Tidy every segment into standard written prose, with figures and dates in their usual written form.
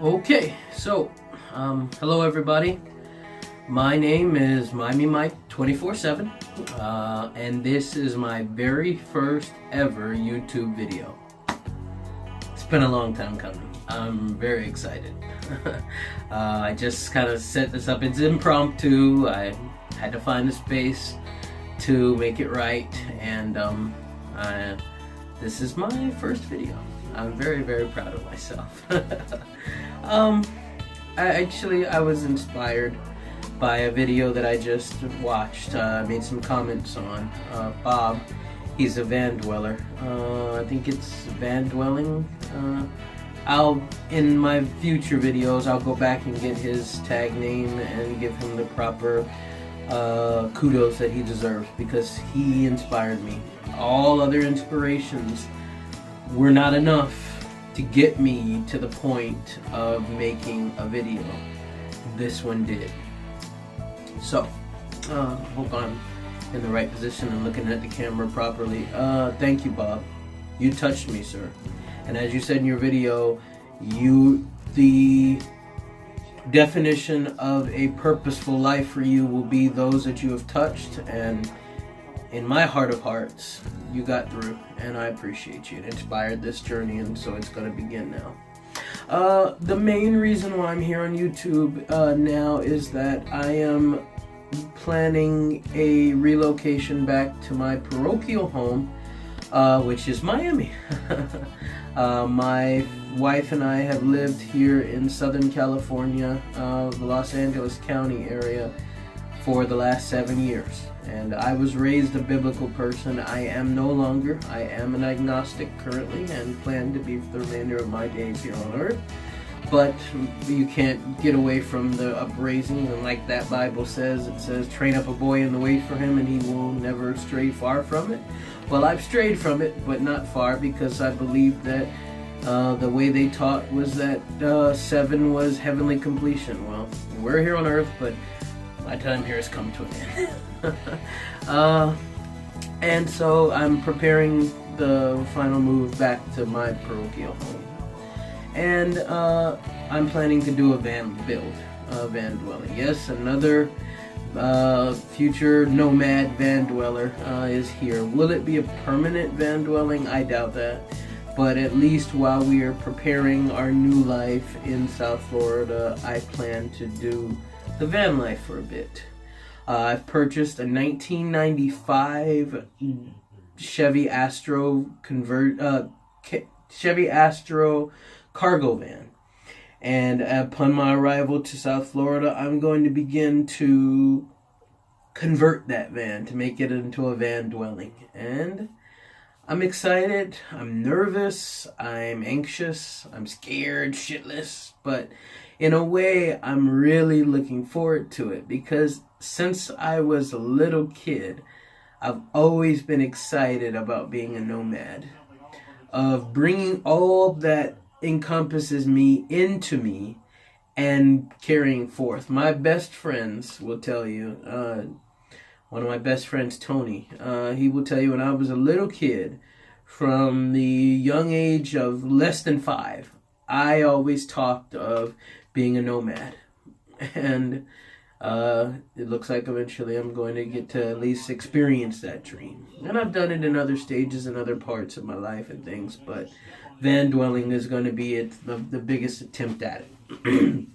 Okay, so hello everybody. My name is MiamiMike247, and this is my very first ever YouTube video. It's been a long time coming. I'm very excited. I just kind of set this up. It's impromptu. I had to find a space to make it right, and this is my first video. I'm very, very proud of myself. I was inspired by a video that I just watched. I made some comments on. Bob, he's a van dweller. I think it's van dwelling. In my future videos, I'll go back and get his tag name and give him the proper kudos that he deserves, because he inspired me. All other inspirations were not enough to get me to the point of making a video. This one did. So, hope I'm in the right position and looking at the camera properly. Thank you, Bob. You touched me, sir. And as you said in your video, the definition of a purposeful life for you will be those that you have touched, and in my heart of hearts, you got through, and I appreciate you. It inspired this journey, and so it's going to begin now. The main reason why I'm here on YouTube now is that I am planning a relocation back to my parochial home, which is Miami. My wife and I have lived here in Southern California, the Los Angeles County area, for the last 7 years. And I was raised a biblical person. I am no longer. I am an agnostic currently, and plan to be for the remainder of my days here on earth. But you can't get away from the upraising, and like that Bible says, it says, train up a boy in the way for him, and he will never stray far from it. Well, I've strayed from it, but not far, because I believe that the way they taught was that 7 was heavenly completion. Well, we're here on earth, but my time here has come to an end. And so I'm preparing the final move back to my parochial home. And I'm planning to do a van build, van dwelling. Yes, another future nomad van dweller is here. Will it be a permanent van dwelling? I doubt that. But at least while we are preparing our new life in South Florida, I plan to do the van life for a bit. I've purchased a 1995 Chevy Astro cargo van, and upon my arrival to South Florida, I'm going to begin to convert that van to make it into a van dwelling. And I'm excited, I'm nervous, I'm anxious, I'm scared shitless, but in a way, I'm really looking forward to it, because since I was a little kid, I've always been excited about being a nomad, of bringing all that encompasses me into me and carrying forth. My best friends will tell you, one of my best friends, Tony, he will tell you when I was a little kid, from the young age of less than 5, I always talked of being a nomad. And it looks like eventually I'm going to get to at least experience that dream. And I've done it in other stages and other parts of my life and things, but van dwelling is going to be the biggest attempt at it.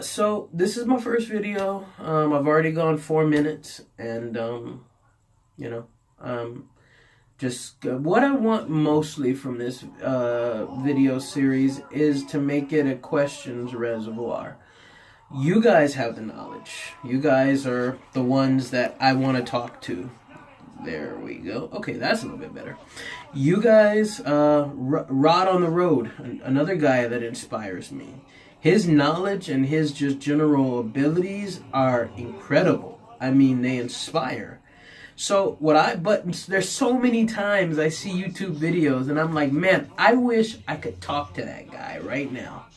So this is my first video. I've already gone 4 minutes, and just what I want mostly from this video series is to make it a questions reservoir. You guys have the knowledge. You guys are the ones that I want to talk to. There we go. Okay, that's a little bit better. You guys, Rod on the Road, another guy that inspires me. His knowledge and his just general abilities are incredible. I mean, they inspire. So but there's so many times I see YouTube videos and I'm like, man, I wish I could talk to that guy right now.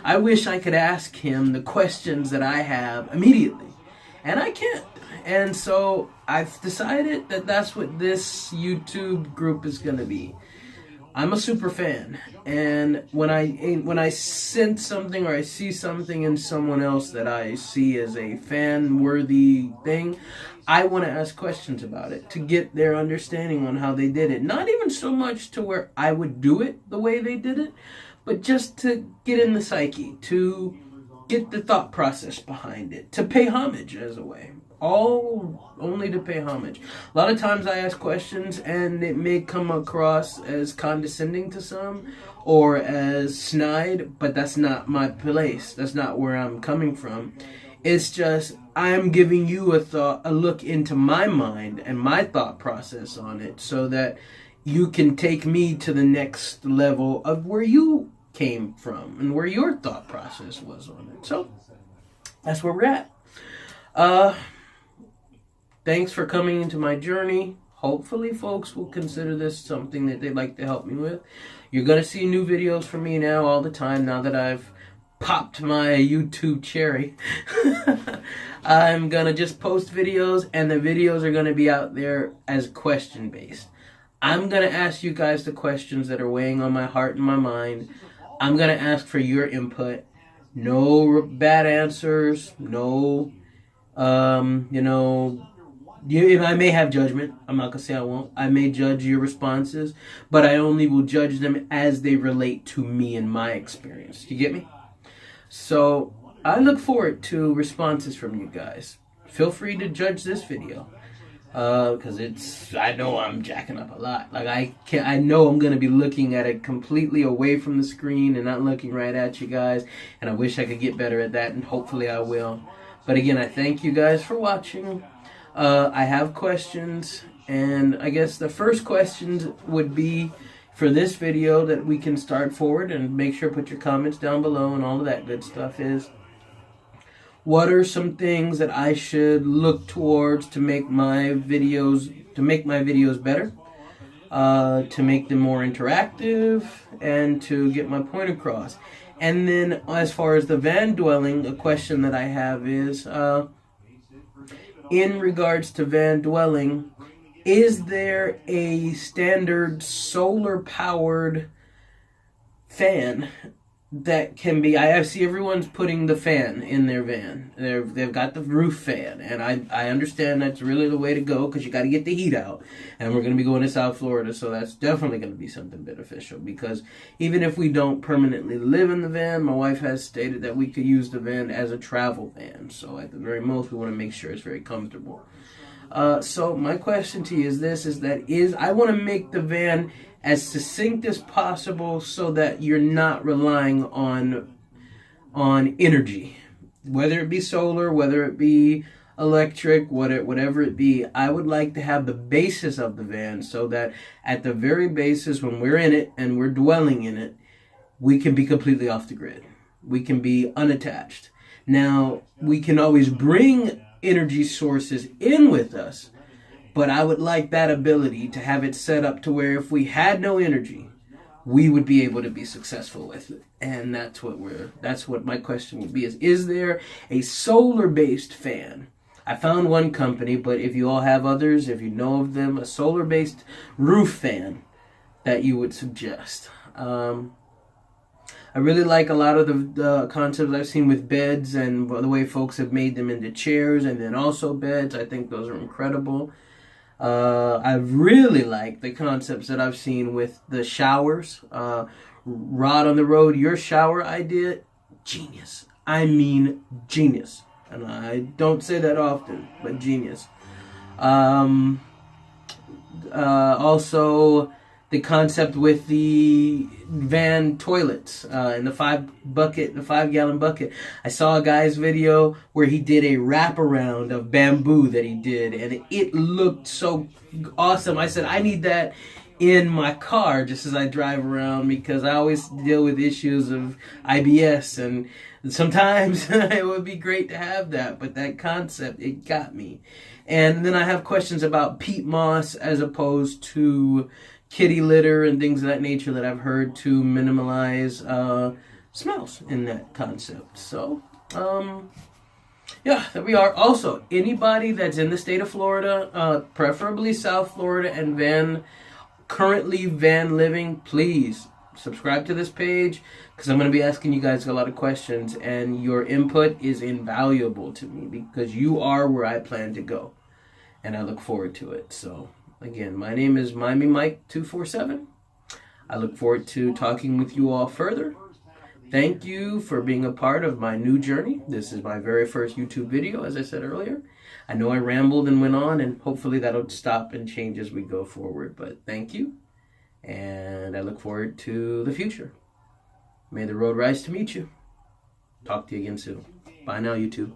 I wish I could ask him the questions that I have immediately, and I can't. And so I've decided that that's what this YouTube group is going to be. I'm a super fan, and when I sense something or I see something in someone else that I see as a fan-worthy thing, I want to ask questions about it to get their understanding on how they did it. Not even so much to where I would do it the way they did it, but just to get in the psyche, to get the thought process behind it, to pay homage as a way. All only to pay homage. A lot of times I ask questions and it may come across as condescending to some or as snide, but that's not my place. That's not where I'm coming from. It's just I'm giving you a look into my mind and my thought process on it so that you can take me to the next level of where you came from and where your thought process was on it. So that's where we're at. Thanks for coming into my journey. Hopefully folks will consider this something that they'd like to help me with. You're going to see new videos from me now all the time now that I've popped my YouTube cherry. I'm going to just post videos, and the videos are going to be out there as question based. I'm going to ask you guys the questions that are weighing on my heart and my mind. I'm going to ask for your input. No bad answers. No, I may have judgment. I'm not going to say I won't. I may judge your responses, but I only will judge them as they relate to me and my experience. You get me? So I look forward to responses from you guys. Feel free to judge this video. Because I know I'm jacking up a lot. Like I know I'm going to be looking at it completely away from the screen and not looking right at you guys. And I wish I could get better at that, and hopefully I will. But again, I thank you guys for watching. I have questions, and I guess the first questions would be for this video that we can start forward, and make sure to put your comments down below and all of that good stuff is, what are some things that I should look towards to make my videos better, to make them more interactive, and to get my point across? And then as far as the van dwelling, a question that I have is, in regards to van dwelling, is there a standard solar powered fan that can be, I see everyone's putting the fan in their van. They've got the roof fan, and I understand that's really the way to go because you got to get the heat out. And we're going to be going to South Florida, so that's definitely going to be something beneficial, because even if we don't permanently live in the van, my wife has stated that we could use the van as a travel van. So at the very most, we want to make sure it's very comfortable. So my question to you is this, I want to make the van as succinct as possible so that you're not relying on energy, whether it be solar, whether it be electric, whatever it be. I would like to have the basis of the van so that at the very basis, when we're in it and we're dwelling in it, we can be completely off the grid. We can be unattached. Now, we can always bring energy sources in with us, but I would like that ability to have it set up to where if we had no energy, we would be able to be successful with it. And that's what my question would be is there a solar-based fan? I found one company, but if you all have others, if you know of them, a solar-based roof fan that you would suggest. I really like a lot of the concepts I've seen with beds and the way folks have made them into chairs and then also beds. I think those are incredible. I really like the concepts that I've seen with the showers. Rod on the Road, your shower idea, genius. I mean genius. And I don't say that often, but genius. Also, the concept with the van toilets and the 5-gallon bucket. I saw a guy's video where he did a wraparound of bamboo that he did, and it looked so awesome. I said, I need that in my car just as I drive around, because I always deal with issues of IBS, and sometimes it would be great to have that, but that concept, it got me. And then I have questions about peat moss as opposed to kitty litter and things of that nature that I've heard to minimize smells in that concept. So, yeah, there we are. Also, anybody that's in the state of Florida, preferably South Florida and van, currently van living, please subscribe to this page, because I'm going to be asking you guys a lot of questions, and your input is invaluable to me because you are where I plan to go, and I look forward to it. So again, my name is MiamiMike247. I look forward to talking with you all further. Thank you for being a part of my new journey. This is my very first YouTube video, as I said earlier. I know I rambled and went on, and hopefully that'll stop and change as we go forward, but thank you. And I look forward to the future. May the road rise to meet you. Talk to you again soon. Bye now, YouTube.